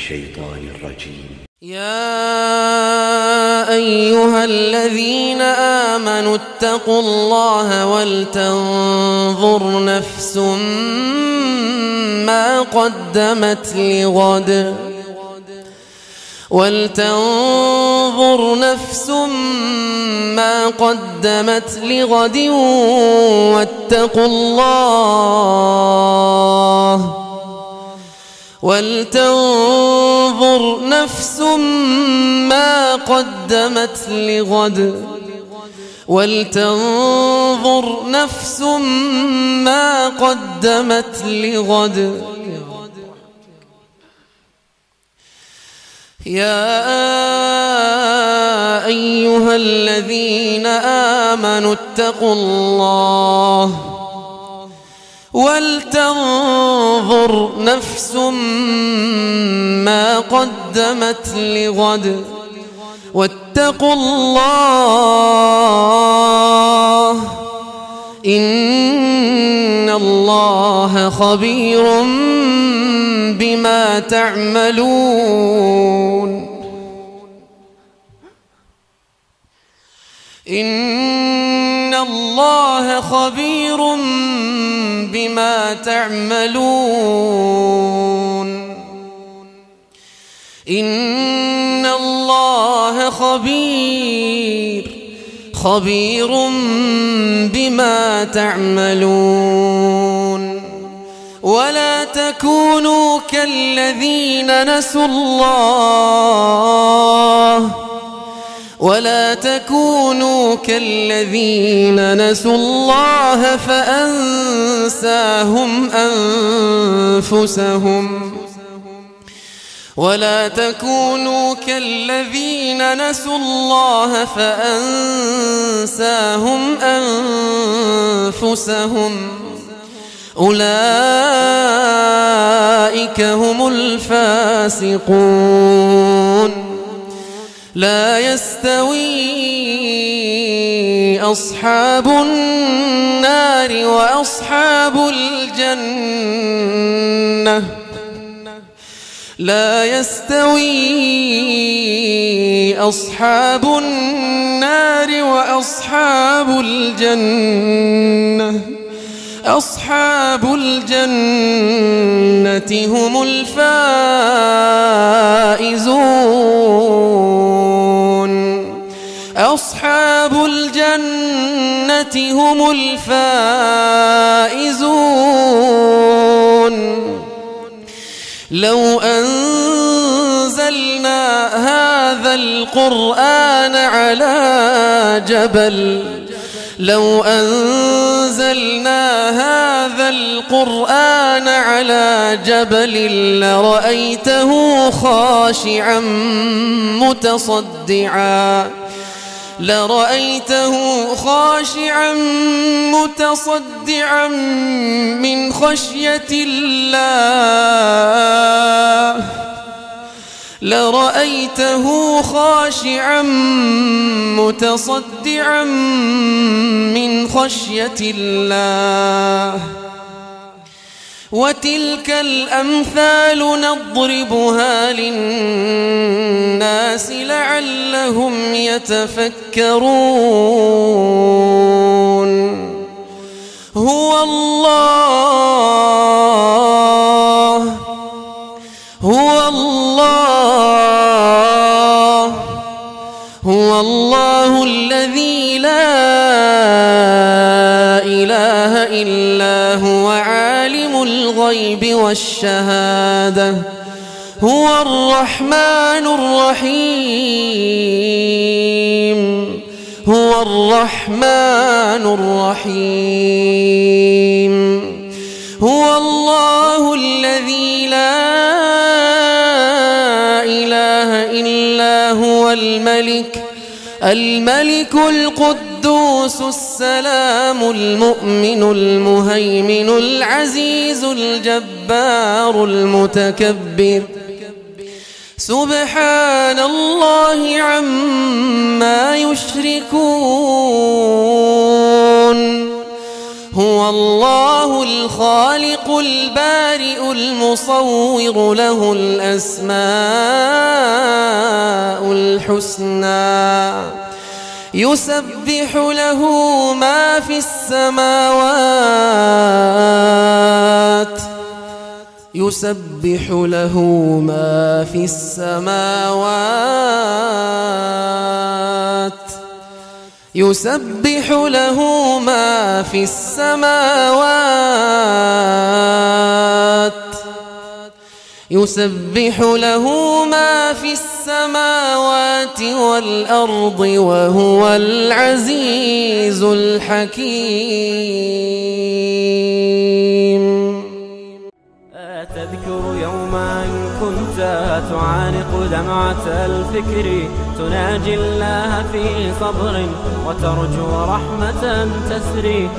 الشيطان الرجيم. يا أيها الذين آمنوا اتقوا الله ولتنظر نفس ما قدمت لغد واتقوا الله ولتنظر نفس ما قدمت لغد يا أيها الذين آمنوا اتقوا الله ولتنظر نفس ما قدمت لغد واتقوا الله إن الله خبير بما تعملون. إن الله خبير بما تعملون. إن الله خبير بما تعملون. ولا تكونوا كالذين نسوا الله فأنساهم أنفسهم أولئك هم الفاسقون. لا يستوي أصحاب النار وأصحاب الجنة أصحاب الجنة هم الفائزون. لو أنزلنا هذا القرآن على جبل لرأيته خاشعا متصدعا من خشية الله. وتلك الأمثال نضربها للناس لعلهم يتفكرون. هو الله الذي لا إله إلا هو عالم الغيب والشهادة هو الرحمن الرحيم. هو الله الذي لا إله إلا هو الملك القدوس السلام المؤمن المهيمن العزيز الجبار المتكبر. سبحان الله عما يشركون. هو الله الخالق البارئ المصور له الأسماء الحسنى يسبح له ما في السماوات يسبح له ما في السماوات يسبح له ما في السماوات يسبح له ما في السماوات والأرض وهو العزيز الحكيم. تذكر يوما كنت تعانق دمعة الفكر تناجي الله في صبر وترجو رحمة تسري